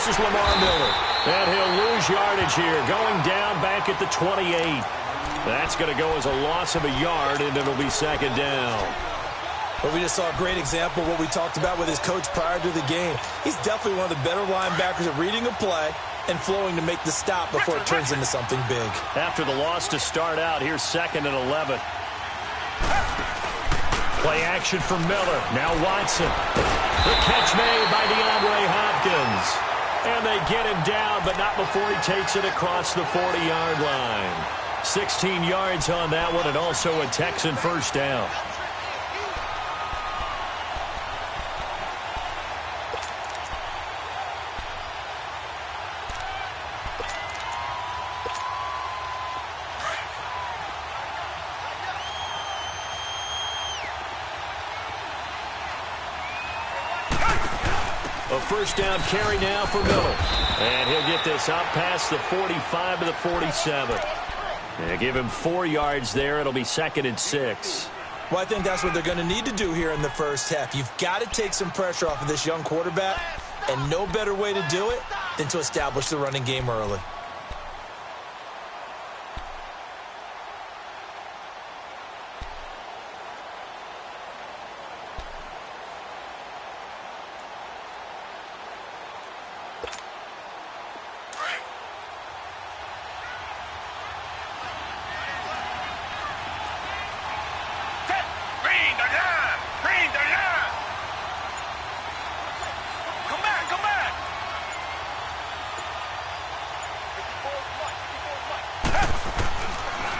This is Lamar Miller. And he'll lose yardage here, going down back at the 28. That's going to go as a loss of a yard, and it'll be second down. But we just saw a great example of what we talked about with his coach prior to the game. He's definitely one of the better linebackers at reading a play and flowing to make the stop before it turns into something big. After the loss to start out, here's 2nd and 11. Play action for Miller. Now Watson. The catch made by DeAndre Hopkins. And they get him down, but not before he takes it across the 40-yard line. 16 yards on that one, and also a Texan first down. A first down carry now for Miller. And he'll get this up past the 45 to the 47. They give him 4 yards there. It'll be 2nd and 6. Well, I think that's what they're going to need to do here in the first half. You've got to take some pressure off of this young quarterback, and no better way to do it than to establish the running game early.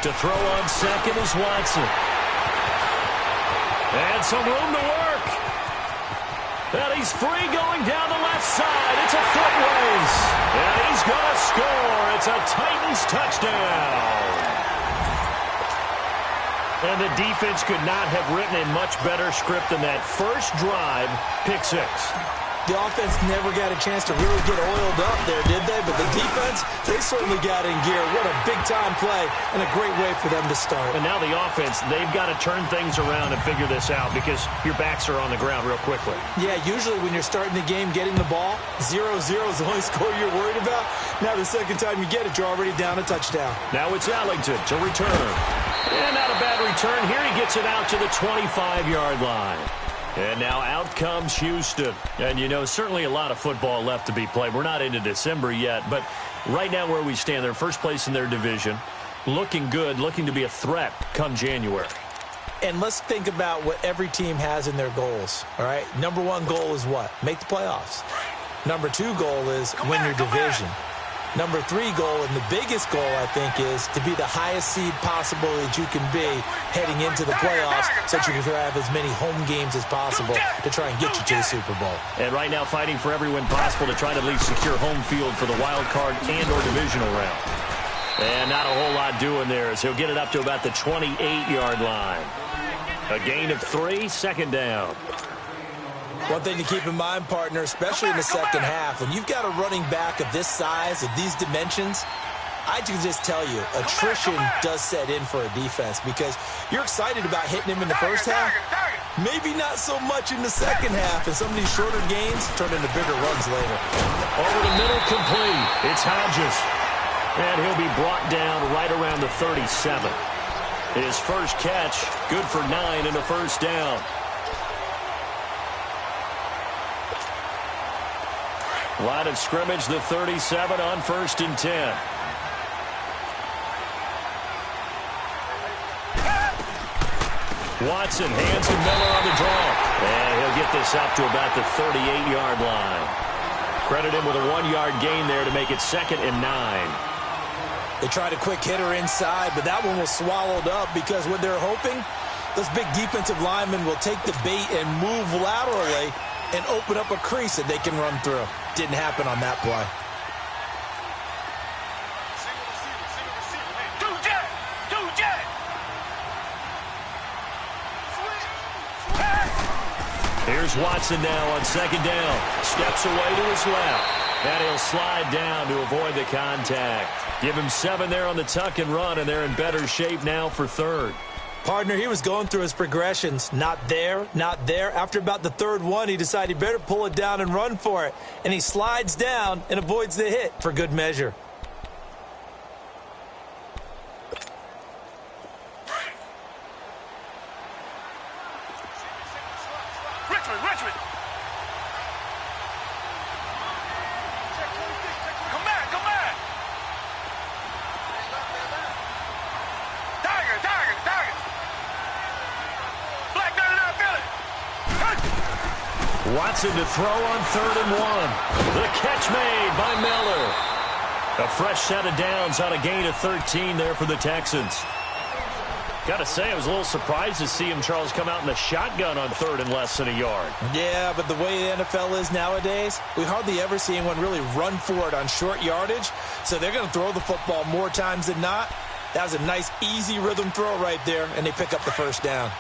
To throw on second is Watson. And some room to work. And he's free going down the left side. It's a foot race. And he's going to score. It's a Titans touchdown. And the defense could not have written a much better script than that. First drive, pick 6. The offense never got a chance to really get oiled up there, did they? But the defense, they certainly got in gear. What a big-time play and a great way for them to start. And now the offense, they've got to turn things around and figure this out because your backs are on the ground real quickly. Yeah, usually when you're starting the game, getting the ball, 0-0 is the only score you're worried about. Now the second time you get it, you're already down a touchdown. Now it's Ellington to return. And not a bad return. Here he gets it out to the 25-yard line. And now out comes Houston. And, you know, certainly a lot of football left to be played. We're not into December yet, but right now where we stand, they're first place in their division. Looking good, looking to be a threat come January. And let's think about what every team has in their goals, all right? Number 1 goal is what? Make the playoffs. Number 2 goal is win your division. Number 3 goal, and the biggest goal, I think, is to be the highest seed possible that you can be heading into the playoffs so that you can have as many home games as possible to try and get you to the Super Bowl. And right now fighting for every win possible to try to at least secure home field for the wild card and or divisional round. And not a whole lot doing there as he'll get it up to about the 28-yard line. A gain of 3, second down. One thing to keep in mind, partner, especially in the second half, when you've got a running back of this size, of these dimensions, I can just tell you, attrition does set in for a defense because you're excited about hitting him in the first half, maybe not so much in the second half, and some of these shorter gains turn into bigger runs later. Over the middle, complete. It's Hodges. And he'll be brought down right around the 37. His first catch, good for 9 and a first down. Line of scrimmage, the 37 on 1st and 10. Watson hands to Miller on the draw. And he'll get this up to about the 38-yard line. Credit him with a 1-yard gain there to make it 2nd and 9. They tried a quick hitter inside, but that one was swallowed up because what they're hoping, those big defensive linemen will take the bait and move laterally and open up a crease that they can run through. Didn't happen on that play. Here's Watson now on 2nd down. Steps away to his left. And he'll slide down to avoid the contact. Give him 7 there on the tuck and run, and they're in better shape now for 3rd. Partner, he was going through his progressions. Not there, not there. After about the third one, he decided he better pull it down and run for it. And he slides down and avoids the hit for good measure. Richmond. Come back. Tiger. Black gun it out, Philly. Watson to throw on 3rd and 1. The catch made by Miller. A fresh set of downs on a gain of 13 there for the Texans. Got to say, I was a little surprised to see him, Charles, come out in the shotgun on 3rd and less than a yard. Yeah, but the way the NFL is nowadays, we hardly ever see anyone really run for it on short yardage. So they're going to throw the football more times than not. That was a nice, easy rhythm throw right there, and they pick up the first down.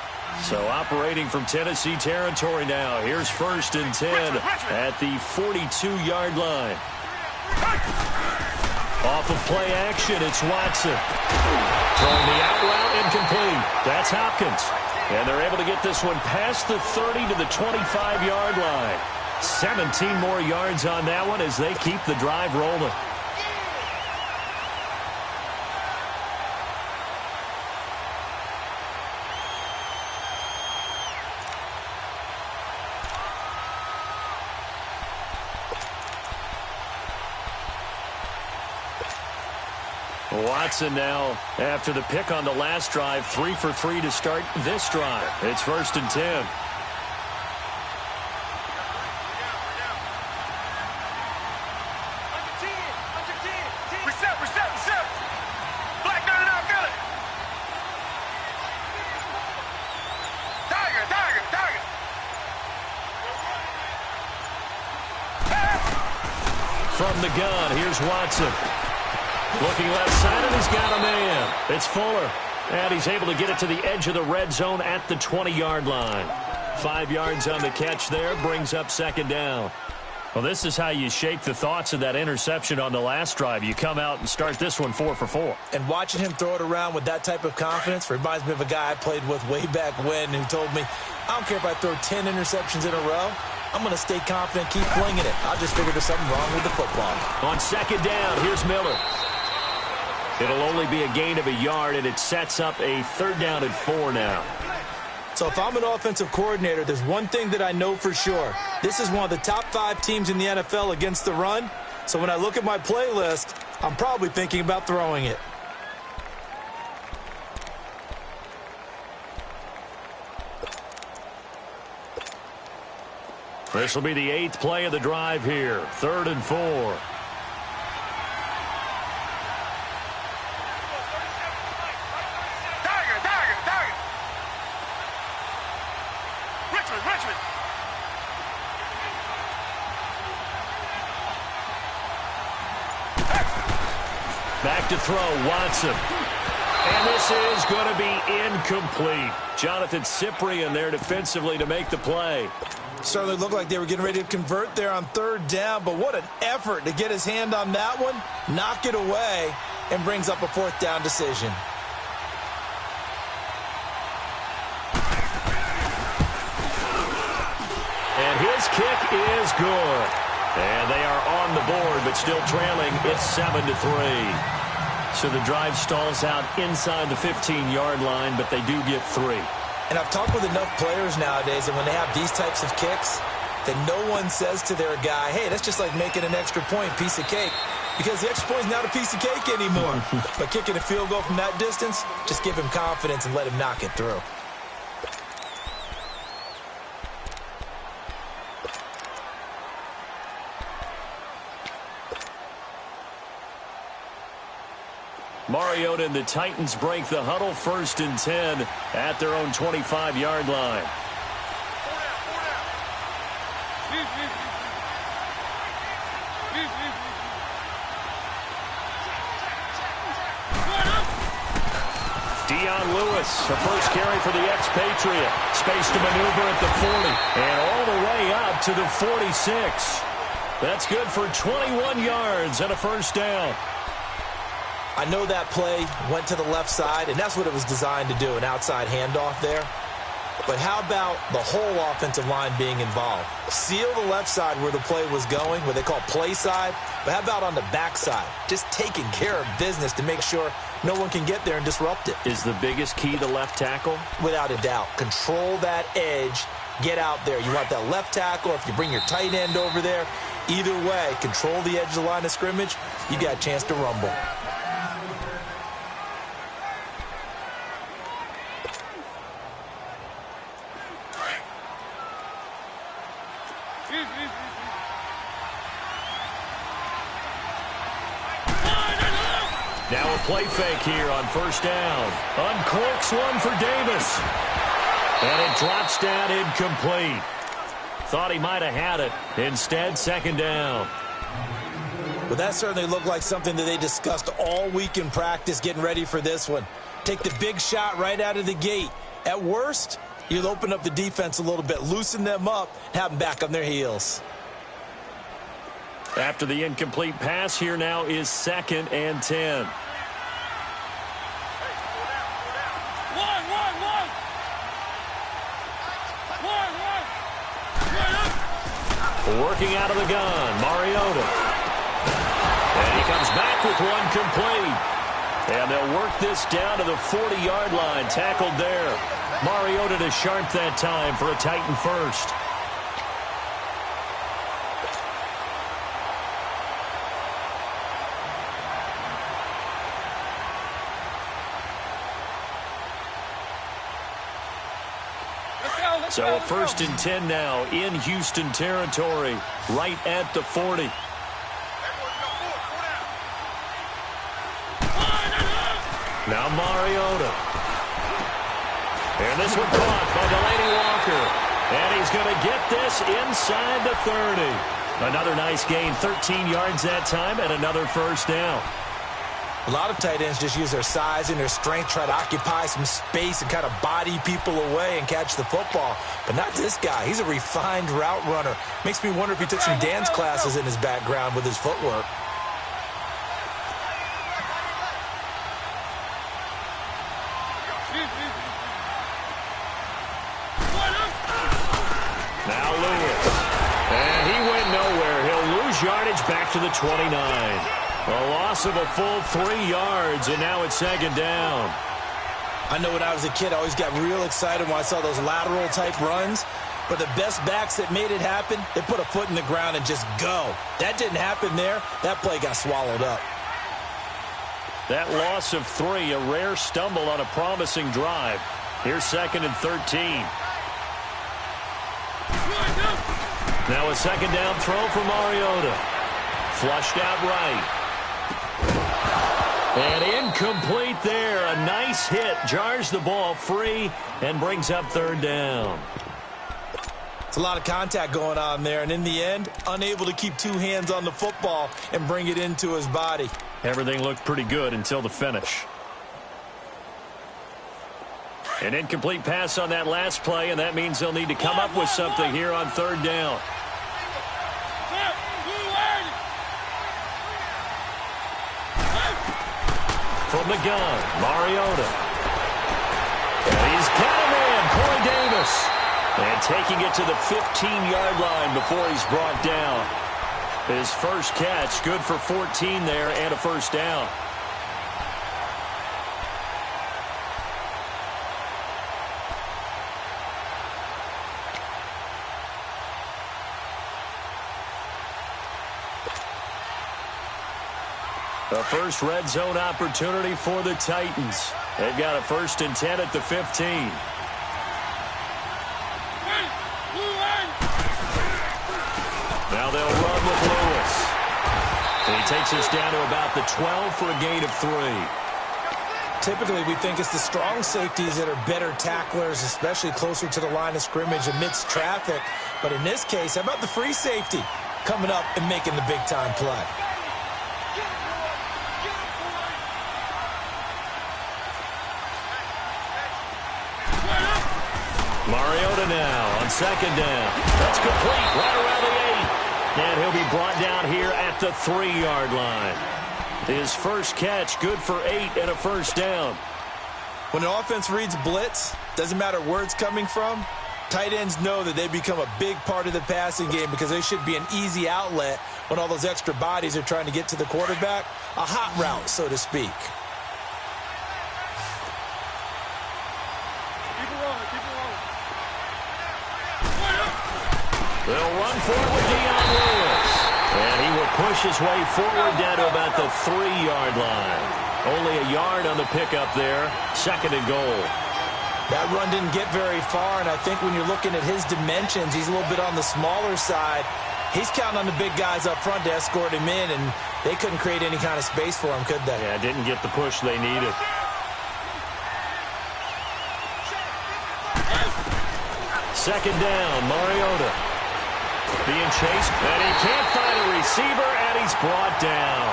So operating from Tennessee territory now. Here's 1st and 10 at the 42-yard line. Off of play action, it's Watson. Throwing the out route, incomplete. That's Hopkins. And they're able to get this one past the 30 to the 25-yard line. 17 more yards on that one as they keep the drive rolling. Watson now, after the pick on the last drive, 3 for 3 to start this drive. It's 1st and 10. Reset. Black gun it out, Philly. Tiger. From the gun, here's Watson. Looking left side, and he's got a man. It's Fuller. And he's able to get it to the edge of the red zone at the 20-yard line. 5 yards on the catch there, brings up 2nd down. Well, this is how you shake the thoughts of that interception on the last drive. You come out and start this one 4 for 4. And watching him throw it around with that type of confidence reminds me of a guy I played with way back when who told me, I don't care if I throw 10 interceptions in a row. I'm going to stay confident, keep flinging it. I just figured there's something wrong with the football. On 2nd down, here's Miller. It'll only be a gain of a yard, and it sets up a 3rd down and 4 now. So if I'm an offensive coordinator, there's one thing that I know for sure. This is one of the top 5 teams in the NFL against the run. So when I look at my playlist, I'm probably thinking about throwing it. This will be the 8th play of the drive here. 3rd and 4. Richmond. Back to throw, Watson. And this is going to be incomplete. Jonathan Cyprien there defensively to make the play. Certainly looked like they were getting ready to convert there on 3rd down, but what an effort to get his hand on that one, knock it away, and brings up a 4th down decision. And his kick is good. And they are on the board, but still trailing. It's 7-3. So the drive stalls out inside the 15-yard line, but they do get 3. And I've talked with enough players nowadays, and when they have these types of kicks, that no one says to their guy, hey, that's just like making an extra point, piece of cake. Because the extra point is not a piece of cake anymore. But kicking a field goal from that distance, just give him confidence and let him knock it through. Mariota and the Titans break the huddle, 1st and 10 at their own 25-yard line. Dion Lewis, the first carry for the expatriate. Space to maneuver at the 40 and all the way up to the 46. That's good for 21 yards and a 1st down. I know that play went to the left side, and that's what it was designed to do, an outside handoff there. But how about the whole offensive line being involved? Seal the left side where the play was going, what they call play side, but how about on the back side? Just taking care of business to make sure no one can get there and disrupt it. Is the biggest key the left tackle? Without a doubt. Control that edge. Get out there. You want that left tackle. If you bring your tight end over there, either way, control the edge of the line of scrimmage, you got a chance to rumble. Now a play fake here on first down. Uncorks one for Davis. And it drops down incomplete. Thought he might have had it. Instead, second down. Well, that certainly looked like something that they discussed all week in practice getting ready for this one. Take the big shot right out of the gate. At worst, you'll open up the defense a little bit, loosen them up, have them back on their heels. After the incomplete pass, here now is 2nd and 10. Working out of the gun, Mariota. And he comes back with one complete. And they'll work this down to the 40-yard line, tackled there. Mariota to sharp that time for a Titan first. So a 1st and 10 now in Houston territory, right at the 40. Now Mariota. And this one caught by Delaney Walker. And he's going to get this inside the 30. Another nice gain, 13 yards that time, and another first down. A lot of tight ends just use their size and their strength, try to occupy some space and kind of body people away and catch the football. But not this guy. He's a refined route runner. Makes me wonder if he took some dance classes in his background with his footwork. Now Lewis. And he went nowhere. He'll lose yardage back to the 29. A loss of a full 3 yards, and now it's 2nd down. I know when I was a kid, I always got real excited when I saw those lateral-type runs. But the best backs that made it happen, they put a foot in the ground and just go. That didn't happen there. That play got swallowed up. That loss of 3, a rare stumble on a promising drive. Here's 2nd and 13. Now a 2nd down throw for Mariota. Flushed out right. And incomplete there. A nice hit. Jars the ball free and brings up 3rd down. It's a lot of contact going on there. And in the end, unable to keep 2 hands on the football and bring it into his body. Everything looked pretty good until the finish. An incomplete pass on that last play, and that means they'll need to come up with something here on 3rd down. From the gun, Mariota. And he's got him in, Corey Davis. And taking it to the 15-yard line before he's brought down. His first catch, good for 14 there and a first down. A first red zone opportunity for the Titans. They've got a 1st and 10 at the 15. Now they'll run with Lewis. And he takes us down to about the 12 for a gain of 3. Typically, we think it's the strong safeties that are better tacklers, especially closer to the line of scrimmage amidst traffic. But in this case, how about the free safety coming up and making the big-time play? Mariota now on 2nd down. That's complete right around the 8. And he'll be brought down here at the 3-yard line. His first catch, good for 8 and a first down. When an offense reads blitz, doesn't matter where it's coming from, tight ends know that they become a big part of the passing game because they should be an easy outlet when all those extra bodies are trying to get to the quarterback. A hot route, so to speak. They'll run for it with Dion Lewis. And he will push his way forward down to about the 3-yard line. Only a yard on the pickup there. 2nd and goal. That run didn't get very far, and I think when you're looking at his dimensions, he's a little bit on the smaller side. He's counting on the big guys up front to escort him in, and they couldn't create any kind of space for him, could they? Yeah, didn't get the push they needed. Second down, Mariota. Being chased, and he can't find a receiver, and he's brought down.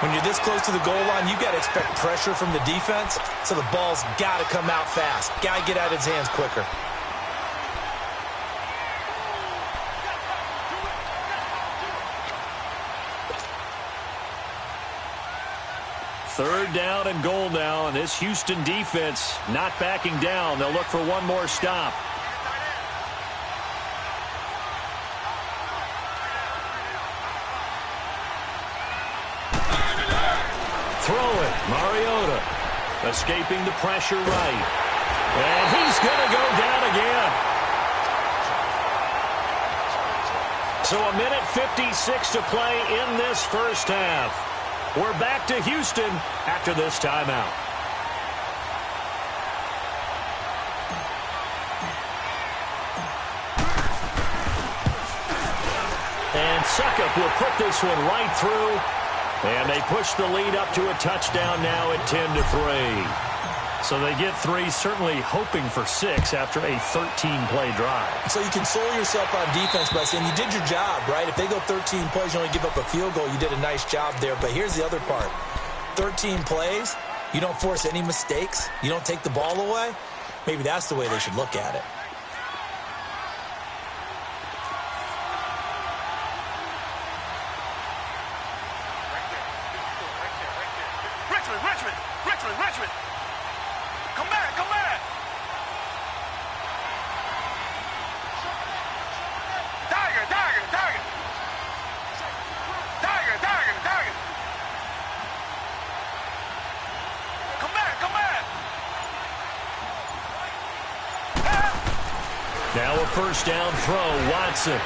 When you're this close to the goal line, you've got to expect pressure from the defense, so the ball's got to come out fast. Got to get out of his hands quicker. Third down and goal now, and this Houston defense not backing down. They'll look for one more stop. Throw it, Mariota, escaping the pressure right. And he's going to go down again. So a minute 56 to play in this first half. We're back to Houston after this timeout. And Suckup will put this one right through. And they push the lead up to a touchdown now at 10-3. So they get 3, certainly hoping for 6 after a 13-play drive. So you console yourself on defense by saying you did your job, right? If they go 13 plays, you only give up a field goal, you did a nice job there. But here's the other part. 13 plays, you don't force any mistakes, you don't take the ball away. Maybe that's the way they should look at it. Richmond. Come back. Tiger. Come back. Now a first down throw, Watson.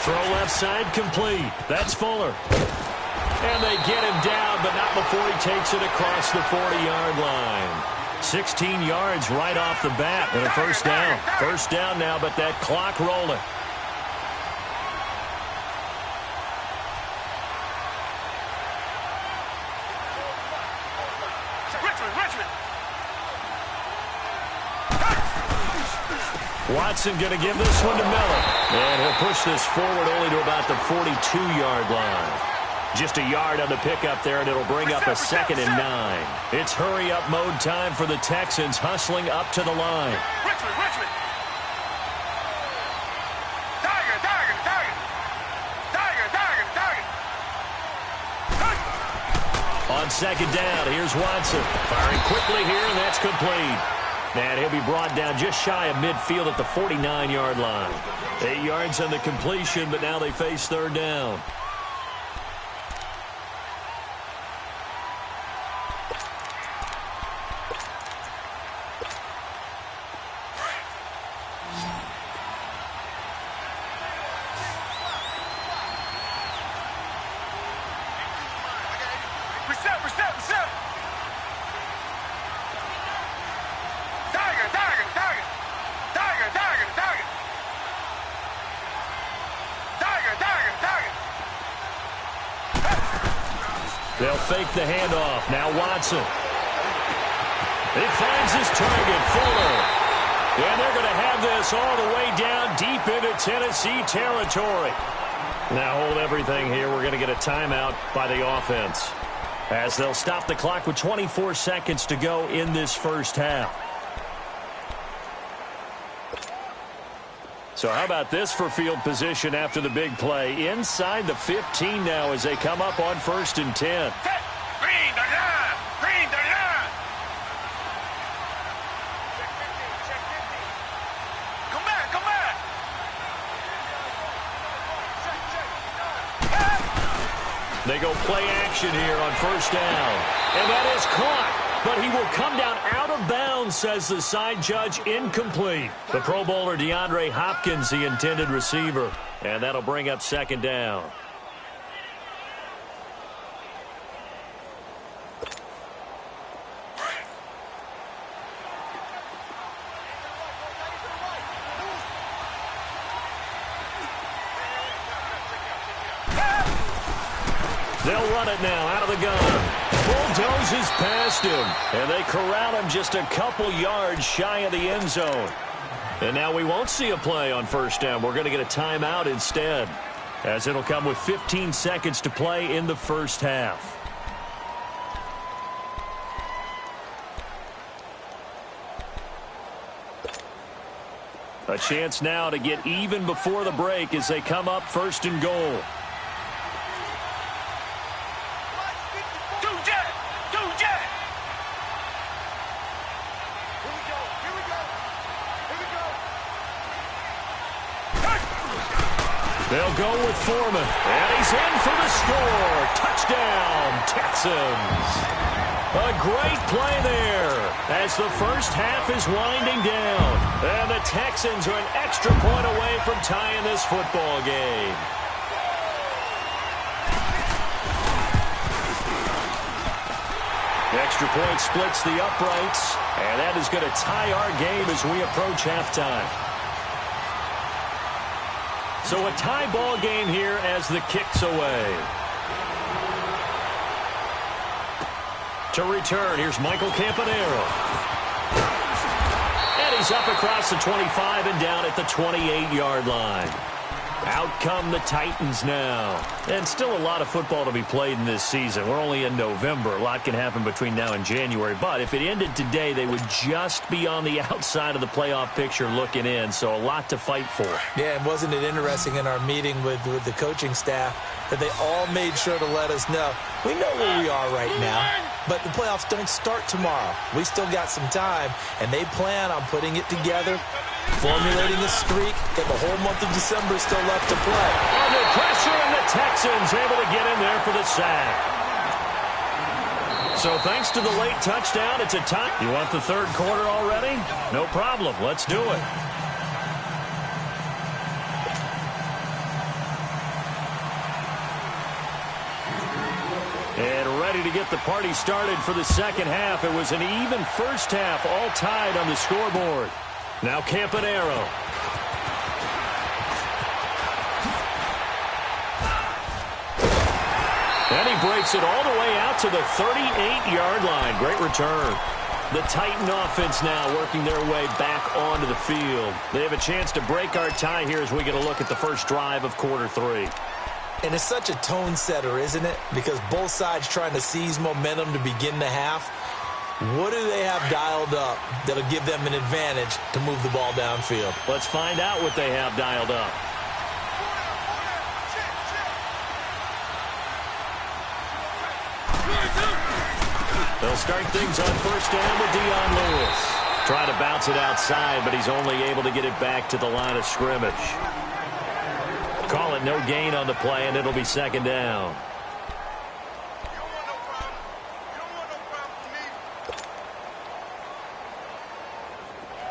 Throw left side complete. That's Fuller. And they get him down, but not before he takes it across the 40-yard line. 16 yards right off the bat and a first down. First down now, but that clock rolling. Richmond. Watson going to give this one to Miller. And he'll push this forward only to about the 42-yard line. Just a yard on the pickup there, and it'll bring up a 2nd and 9. It's hurry-up mode time for the Texans, hustling up to the line. Richmond. Tiger. On second down, here's Watson. Firing quickly here, and that's complete. And he'll be brought down just shy of midfield at the 49-yard line. 8 yards on the completion, but now they face third down. Reset. Tiger. They'll fake the handoff. Now Watson. He finds his target, Fuller. And they're going to have this all the way down deep into Tennessee territory. Now hold everything here. We're going to get a timeout by the offense, as they'll stop the clock with 24 seconds to go in this first half. So how about this for field position after the big play? Inside the 15 now as they come up on 1st and 10. They go play action here on first down. And that is caught. But he will come down out of bounds, says the side judge, incomplete. The Pro Bowler DeAndre Hopkins, the intended receiver. And that'll bring up second down. They'll run it now out of the gun. Bulldozes past him. And they corral him just a couple yards shy of the end zone. And now we won't see a play on first down. We're going to get a timeout instead, as it'll come with 15 seconds to play in the first half. A chance now to get even before the break as they come up first and goal. They'll go with Foreman, and he's in for the score. Touchdown, Texans. A great play there as the first half is winding down. And the Texans are an extra point away from tying this football game. Extra point splits the uprights, and that is going to tie our game as we approach halftime. So a tie ball game here as the kick's away. To return, here's Michael Campanaro. And he's up across the 25 and down at the 28-yard line. Out come the Titans now. And still a lot of football to be played in this season. We're only in November. A lot can happen between now and January. But if it ended today, they would just be on the outside of the playoff picture looking in. So a lot to fight for. Yeah, and wasn't it interesting in our meeting with the coaching staff that they all made sure to let us know, we know where we are right now, but the playoffs don't start tomorrow. We still got some time, and they plan on putting it together, formulating a streak, and the whole month of December is still left to play. Under pressure, and the Texans able to get in there for the sack. So thanks to the late touchdown, it's a tie. You want the third quarter already? No problem. Let's do it. And ready to get the party started for the second half. It was an even first half, all tied on the scoreboard. Now Campanaro. And he breaks it all the way out to the 38-yard line. Great return. The Titan offense now working their way back onto the field. They have a chance to break our tie here as we get a look at the first drive of quarter three. And it's such a tone setter, isn't it? Because both sides trying to seize momentum to begin the half. What do they have dialed up that'll give them an advantage to move the ball downfield? Let's find out what they have dialed up. They'll start things on first down with Dion Lewis. Trying to bounce it outside, but he's only able to get it back to the line of scrimmage. Call it no gain on the play, and it'll be second down.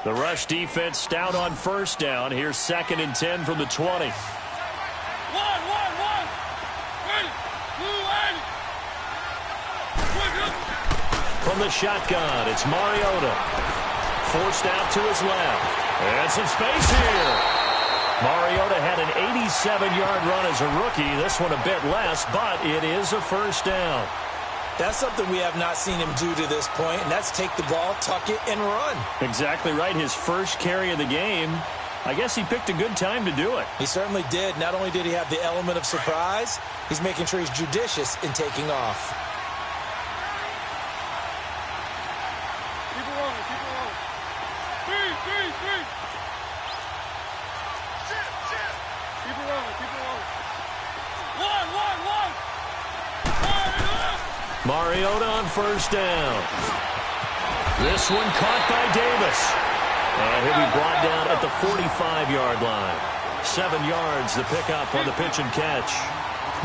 The rush defense stout on first down. Here's 2nd and 10 from the 20. From the shotgun, it's Mariota. Forced out to his left. And some space here. Mariota had an 87-yard run as a rookie. This one a bit less, but it is a first down. That's something we have not seen him do to this point, and that's take the ball, tuck it, and run. Exactly right. His first carry of the game. I guess he picked a good time to do it. He certainly did. Not only did he have the element of surprise, he's making sure he's judicious in taking off. Mariota on first down. This one caught by Davis. And he'll be brought down at the 45-yard line. 7 yards, the pickup on the pitch and catch.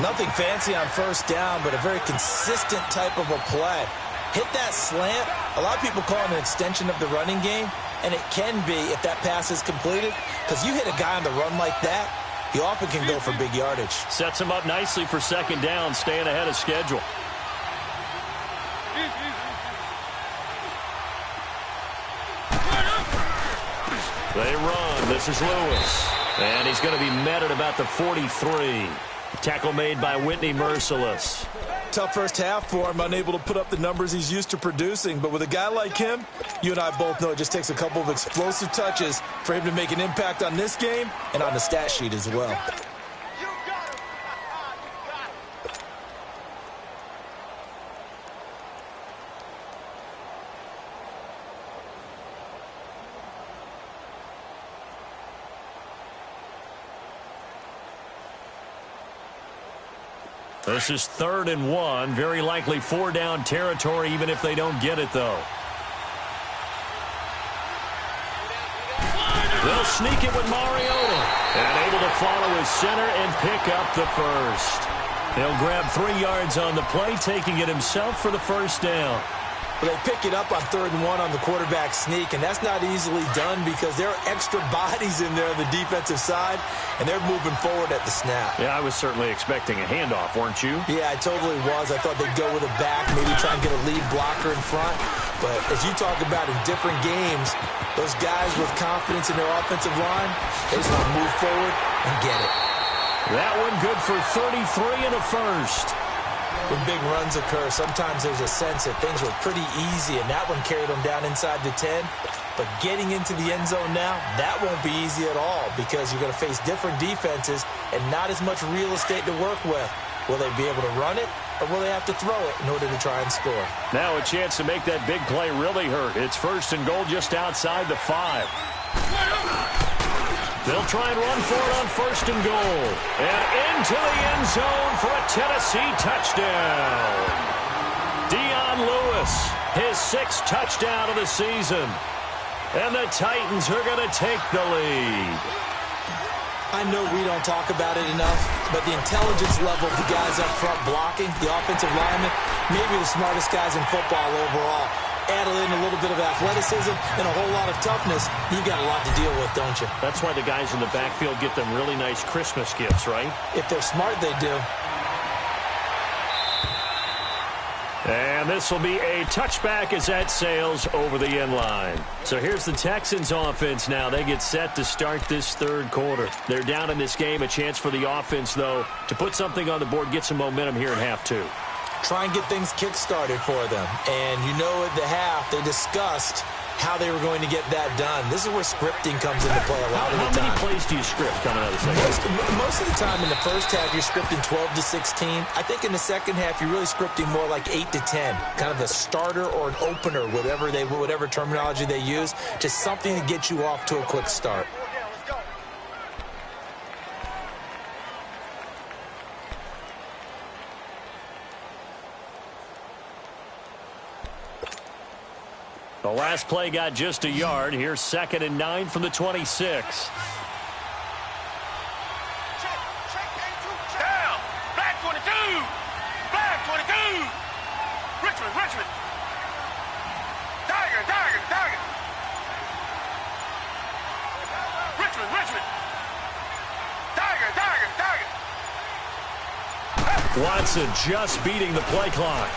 Nothing fancy on first down, but a very consistent type of a play. Hit that slant. A lot of people call it an extension of the running game, and it can be if that pass is completed, because you hit a guy on the run like that, he often can go for big yardage. Sets him up nicely for second down, staying ahead of schedule. They run. This is Lewis. And he's going to be met at about the 43. Tackle made by Whitney Merciless. Tough first half for him, unable to put up the numbers he's used to producing. But with a guy like him, you and I both know it just takes a couple of explosive touches for him to make an impact on this game and on the stat sheet as well. This is 3rd and 1. Very likely 4-down territory, even if they don't get it, though. They'll sneak it with Mariota. And able to follow his center and pick up the first. He'll grab 3 yards on the play, taking it himself for the first down. But they pick it up on 3rd and 1 on the quarterback sneak, and that's not easily done because there are extra bodies in there on the defensive side, and they're moving forward at the snap. Yeah, I was certainly expecting a handoff, weren't you? Yeah, I totally was. I thought they'd go with a back, maybe try and get a lead blocker in front. But as you talk about in different games, those guys with confidence in their offensive line, they just want to move forward and get it. That one good for 33 and a first. When big runs occur, sometimes there's a sense that things were pretty easy, and that one carried them down inside the 10. But getting into the end zone now, that won't be easy at all because you're going to face different defenses and not as much real estate to work with. Will they be able to run it, or will they have to throw it in order to try and score? Now a chance to make that big play really hurt. It's 1st and goal just outside the 5. They'll try and run for it on 1st and goal. And into the end zone for a Tennessee touchdown. Dion Lewis, his 6th touchdown of the season. And the Titans are going to take the lead. I know we don't talk about it enough, but the intelligence level of the guys up front blocking, the offensive linemen, maybe the smartest guys in football overall. Add in a little bit of athleticism and a whole lot of toughness, you've got a lot to deal with, don't you? That's why the guys in the backfield get them really nice Christmas gifts, right? If they're smart, they do. And this will be a touchback as that sails over the end line. So here's the Texans offense now. They get set to start this 3rd quarter. They're down in this game. A chance for the offense, though, to put something on the board, get some momentum here in half 2. Try and get things kick-started for them. And you know at the half, they discussed how they were going to get that done. This is where scripting comes into play a lot of the time. How many plays do you script coming out of the second half? Most of the time in the first half, you're scripting 12 to 16. I think in the second half, you're really scripting more like 8 to 10. Kind of a starter or an opener, whatever terminology they use. Just something to get you off to a quick start. The last play got just a yard. Here's 2nd and 9 from the 26. Down. Black 22. Black 22. Richmond. Tiger. Richmond. Tiger. Watson just beating the play clock.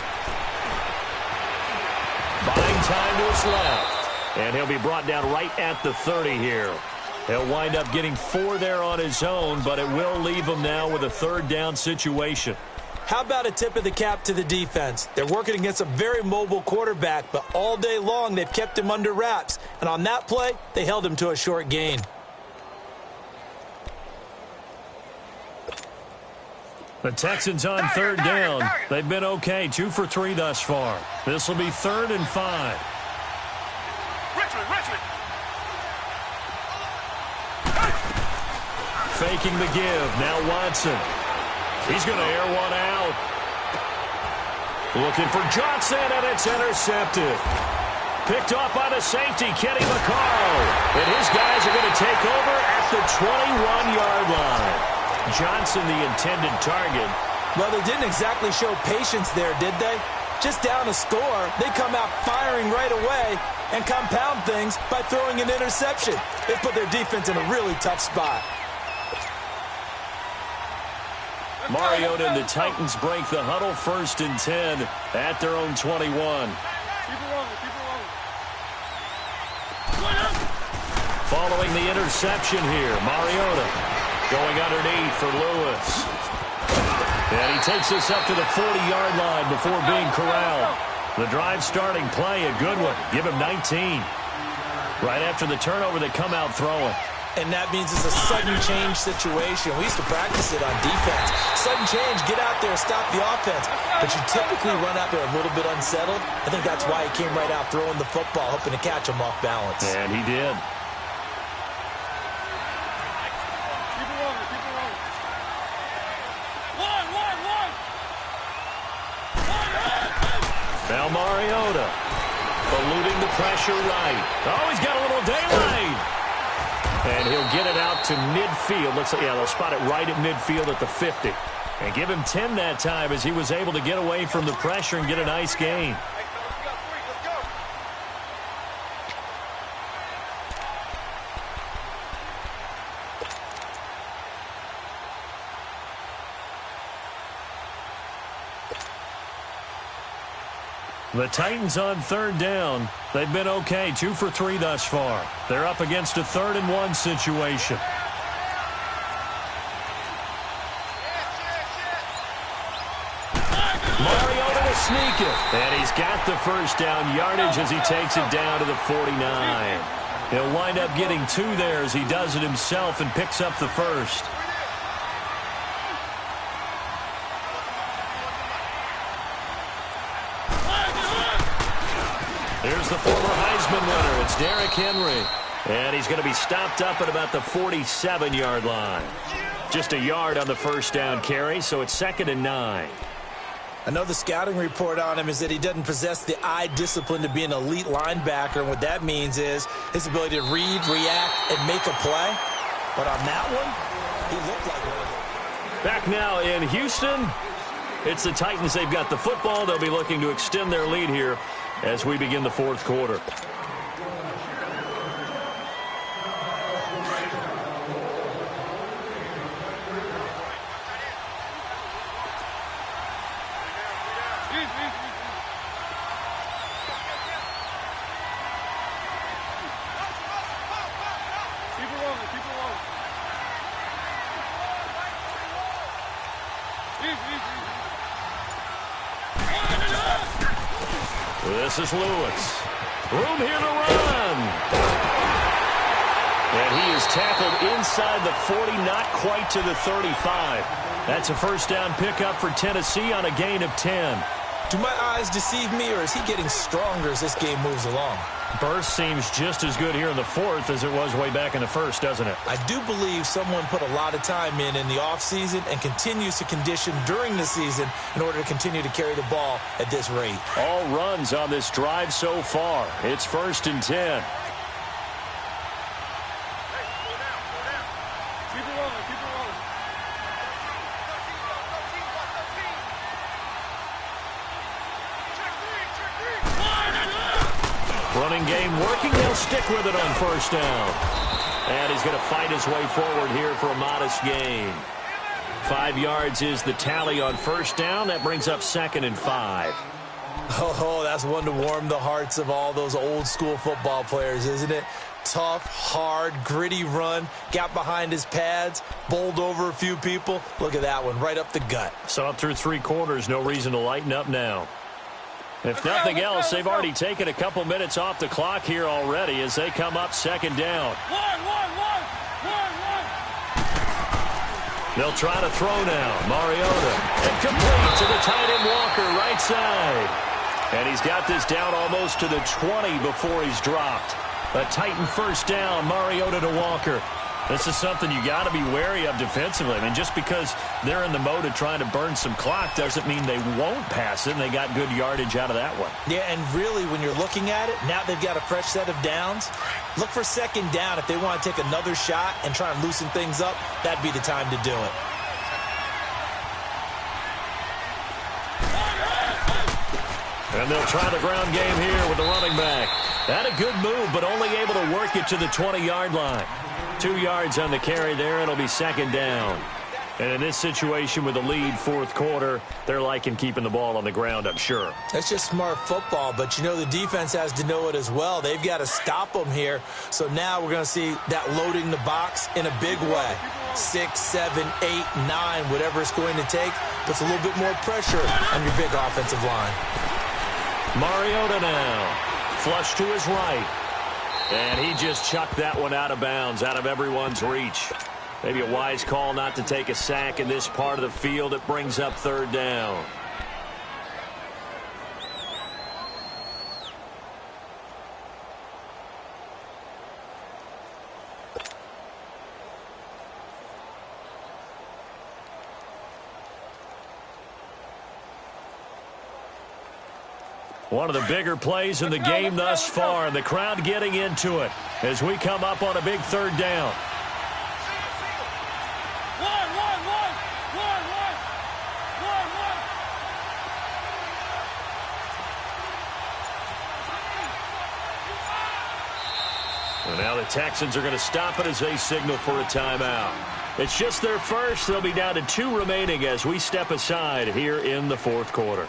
Buying time to his left. And he'll be brought down right at the 30 here. He'll wind up getting 4 there on his own, but it will leave him now with a 3rd down situation. How about a tip of the cap to the defense? They're working against a very mobile quarterback, but all day long they've kept him under wraps. And on that play, they held him to a short gain. The Texans on 3rd down. They've been okay, 2 for 3 thus far. This will be 3rd and 5. Richmond. Faking the give. Now Watson. He's going to air one out. Looking for Johnson, and it's intercepted. Picked off by the safety, Kenny McCall. And his guys are going to take over at the 21-yard line. Johnson, the intended target, Well, they didn't exactly show patience there, did they? Just down a score, they come out firing right away and compound things by throwing an interception. They put their defense in a really tough spot. Mariota and the Titans break the huddle, 1st and 10 at their own 21. Following the interception here, Mariota going underneath for Lewis. And he takes this up to the 40-yard line before being corralled. The drive starting play, a good one. Give him 19. Right after the turnover, they come out throwing. And that means it's a sudden change situation. We used to practice it on defense. Sudden change, get out there, stop the offense. But you typically run out there a little bit unsettled. I think that's why he came right out throwing the football, hoping to catch him off balance. And he did. Now Mariota eluding the pressure right. Oh, he's got a little daylight. And he'll get it out to midfield. They'll spot it right at midfield at the 50. And give him 10 that time as he was able to get away from the pressure and get a nice gain. The Titans on 3rd down. They've been okay, 2 for 3 thus far. They're up against a 3rd and 1 situation. Mariota will sneak it. And he's got the 1st down yardage as he takes it down to the 49. He'll wind up getting 2 there as he does it himself and picks up the 1st. Here's the former Heisman winner. It's Derrick Henry. And he's going to be stopped up at about the 47-yard line. Just a yard on the 1st down carry, so it's 2nd and 9. I know the scouting report on him is that he doesn't possess the eye discipline to be an elite linebacker. And what that means is his ability to read, react, and make a play. But on that one, he looked like one of them. Back now in Houston. It's the Titans. They've got the football. They'll be looking to extend their lead here as we begin the 4th quarter. This is Lewis. Room here to run. And he is tackled inside the 40, not quite to the 35. That's a 1st down pickup for Tennessee on a gain of 10. Do my eyes deceive me, or is he getting stronger as this game moves along? Burst seems just as good here in the 4th as it was way back in the 1st, doesn't it? I do believe someone put a lot of time in the offseason and continues to condition during the season in order to continue to carry the ball at this rate. All runs on this drive so far. It's 1st and 10. Running game working. They'll stick with it on 1st down. And he's going to fight his way forward here for a modest gain. 5 yards is the tally on 1st down. That brings up 2nd and 5. Oh, that's one to warm the hearts of all those old school football players, isn't it? Tough, hard, gritty run. Got behind his pads, bowled over a few people. Look at that one, right up the gut. So up through 3 quarters, no reason to lighten up now. If nothing else, they've already taken a couple minutes off the clock here already as they come up 2nd down. They'll try to throw now. Mariota. And complete to the tight end Walker, right side. And he's got this down almost to the 20 before he's dropped. A Titan 1st down, Mariota to Walker. This is something you got to be wary of defensively. I mean, just because they're in the mode of trying to burn some clock doesn't mean they won't pass it, and they got good yardage out of that one. Yeah, and really, when you're looking at it, now they've got a fresh set of downs. Look for 2nd down. If they want to take another shot and try and loosen things up, that'd be the time to do it. And they'll try the ground game here with the running back. Had a good move, but only able to work it to the 20-yard line. 2 yards on the carry there. It'll be second down. And in this situation with the lead fourth quarter, they're liking keeping the ball on the ground, I'm sure. That's just smart football, but you know the defense has to know it as well. They've got to stop them here. So now we're going to see that loading the box in a big way. 6, 7, 8, 9, whatever it's going to take, puts a little bit more pressure on your big offensive line. Mariota now. Flush to his right. And he just chucked that one out of bounds, out of everyone's reach. Maybe a wise call not to take a sack in this part of the field. It brings up third down. One of the bigger plays in the game thus far, and the crowd getting into it as we come up on a big third down. And now the Texans are going to stop it as they signal for a timeout. It's just their first. They'll be down to 2 remaining as we step aside here in the fourth quarter.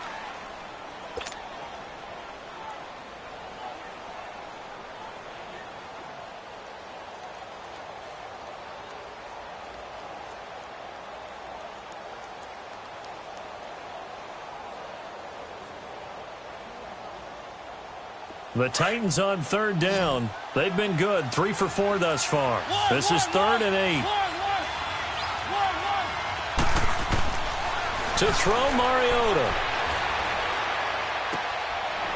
The Titans on third down. They've been good. 3 for 4 thus far. This is 3rd and 8. To throw, Mariota.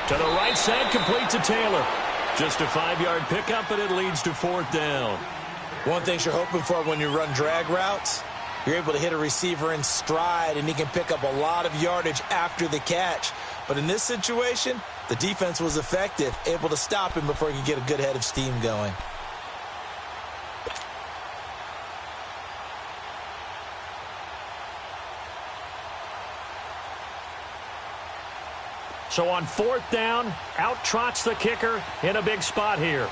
To the right side, complete to Taylor. Just a 5-yard pickup, and it leads to 4th down. One thing you're hoping for when you run drag routes, you're able to hit a receiver in stride, and he can pick up a lot of yardage after the catch. But in this situation, the defense was effective, able to stop him before he could get a good head of steam going. So on 4th down, out trots the kicker in a big spot here.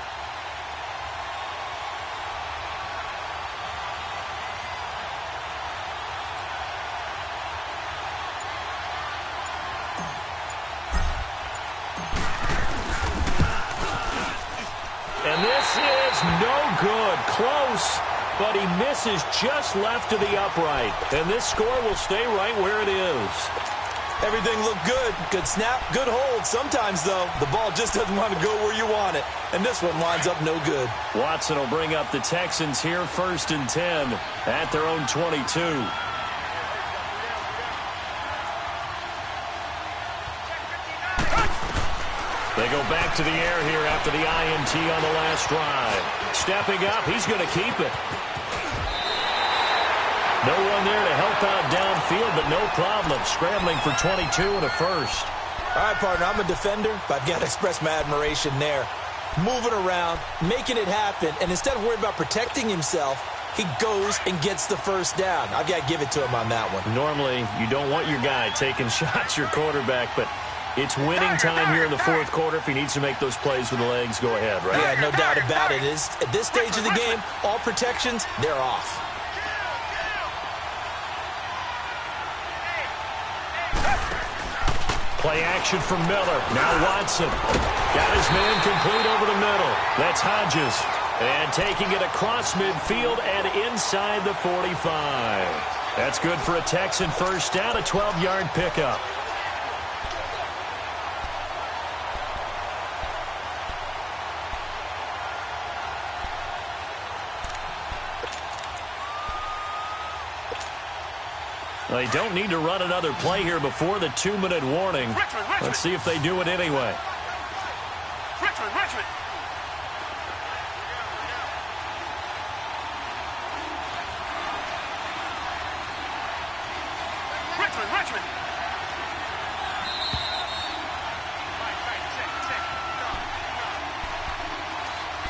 And this is no good. Close, but he misses just left to the upright. And this score will stay right where it is. Everything looked good. Good snap, good hold. Sometimes, though, the ball just doesn't want to go where you want it. And this one winds up no good. Watson will bring up the Texans here 1st and 10 at their own 22. They go back to the air here after the INT on the last drive. Stepping up, he's going to keep it. No one there to help out downfield, but no problem. Scrambling for 22 and a first. All right, partner, I'm a defender, but I've got to express my admiration there. Moving around, making it happen, and instead of worrying about protecting himself, he goes and gets the first down. I've got to give it to him on that one. Normally, you don't want your guy taking shots, your quarterback, but it's winning time here in the fourth quarter. If he needs to make those plays with the legs, go ahead, right? Yeah, no doubt about it. At this stage of the game, all protections, they're off. Play action from Miller. Now Watson. Got his man complete over the middle. That's Hodges. And taking it across midfield and inside the 45. That's good for a Texan first down, a 12-yard pickup. They don't need to run another play here before the 2-minute warning. Let's see if they do it anyway. Richmond.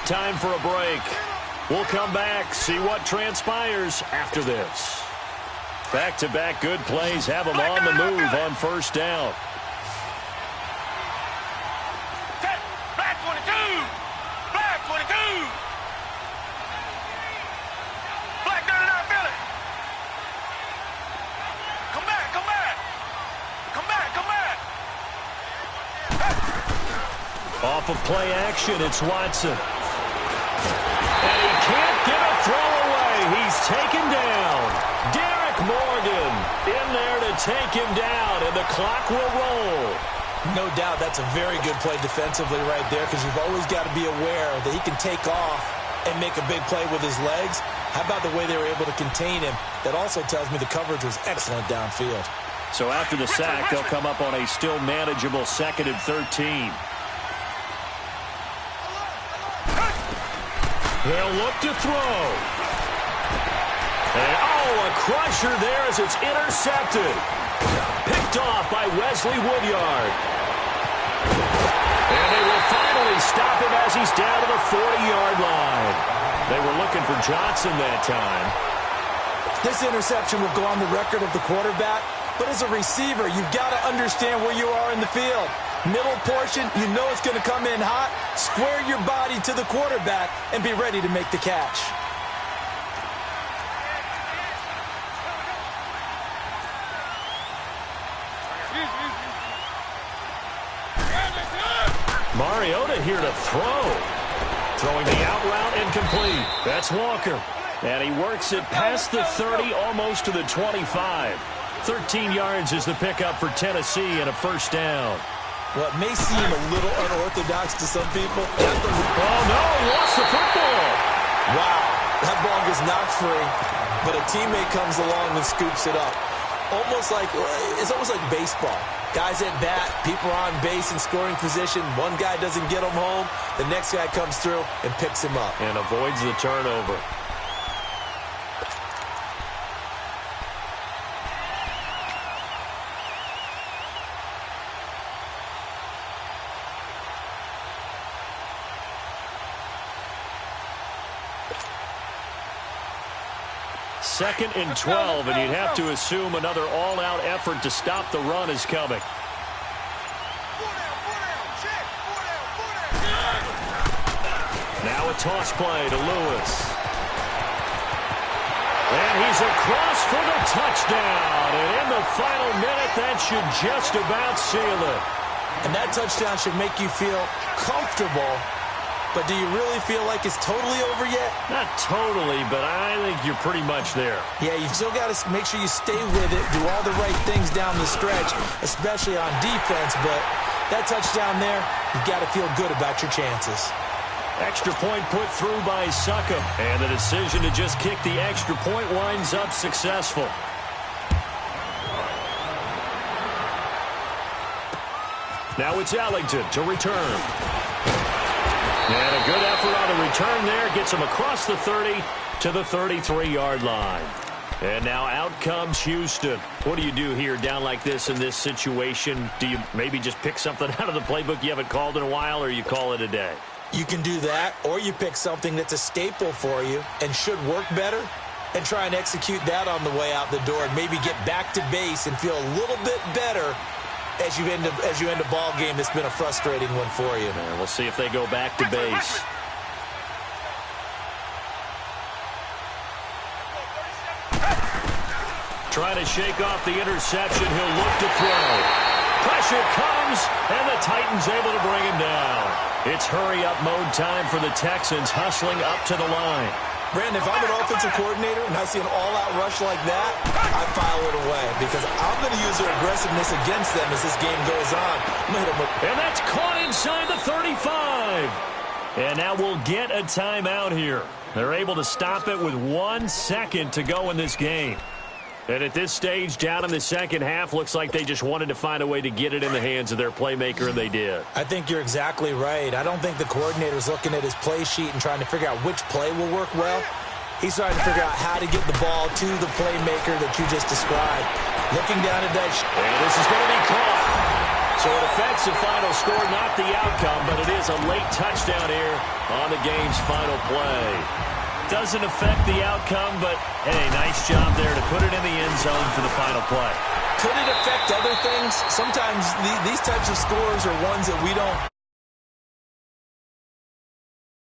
Time for a break. We'll come back, see what transpires after this. Back-to-back good plays have them on the move on first down. off of play action. It's Watson. And he can't get a throw away. He's taken down. Derek Morgan in there to take him down, and the clock will roll. No doubt that's a very good play defensively right there, because you've always got to be aware that he can take off and make a big play with his legs. How about the way they were able to contain him? That also tells me the coverage was excellent downfield. So after the sack, they'll come up on a still manageable 2nd and 13. They'll look to throw. And, a crusher there as it's intercepted. Picked off by Wesley Woodyard. And they will finally stop him as he's down to the 40-yard line. They were looking for Johnson that time. This interception will go on the record of the quarterback, but as a receiver, you've got to understand where you are in the field. Middle portion, you know it's going to come in hot. Square your body to the quarterback and be ready to make the catch. Mariota here to throw. Throwing the out route incomplete. That's Walker. And he works it past the 30, almost to the 25. 13 yards is the pickup for Tennessee and a first down. What may seem a little unorthodox to some people. Oh, no, lost the football. Wow, that ball gets knocked free, but a teammate comes along and scoops it up. It's almost like baseball. Guys at bat, people are on base in scoring position. One guy doesn't get him home. The next guy comes through and picks him up. And avoids the turnover. Second and 12, and you'd have to assume another all-out effort to stop the run is coming. Now a toss play to Lewis. And he's across for the touchdown. And in the final minute, that should just about seal it. And that touchdown should make you feel comfortable. But do you really feel like it's totally over yet? Not totally, but I think you're pretty much there. Yeah, you've still got to make sure you stay with it, do all the right things down the stretch, especially on defense. But that touchdown there, you've got to feel good about your chances. Extra point put through by Succop. And the decision to just kick the extra point winds up successful. Now it's Ellington to return. And a good effort on the return there. Gets him across the 30 to the 33-yard line. And now out comes Houston. What do you do here down like this in this situation? Do you maybe just pick something out of the playbook you haven't called in a while, or you call it a day? You can do that, or you pick something that's a staple for you and should work better and try and execute that on the way out the door and maybe get back to base and feel a little bit better as you end a ball game that's been a frustrating one for you. And we'll see if they go back to base. Trying to shake off the interception. He'll look to throw. Pressure comes, and the Titans able to bring him down. It's hurry-up mode time for the Texans, hustling up to the line. Brandon, if I'm an offensive coordinator and I see an all-out rush like that, I file it away because I'm going to use their aggressiveness against them as this game goes on. And that's caught inside the 35. And now we'll get a timeout here. They're able to stop it with 1 second to go in this game. And at this stage, down in the second half, looks like they just wanted to find a way to get it in the hands of their playmaker, and they did. I think you're exactly right. I don't think the coordinator's looking at his play sheet and trying to figure out which play will work well. He's trying to figure out how to get the ball to the playmaker that you just described. Looking down at that. And this is going to be caught. So it affects the final score, not the outcome, but it is a late touchdown here on the game's final play. Doesn't affect the outcome, but, hey, nice job there to put it in the end zone for the final play. Could it affect other things? Sometimes these types of scores are ones that we don't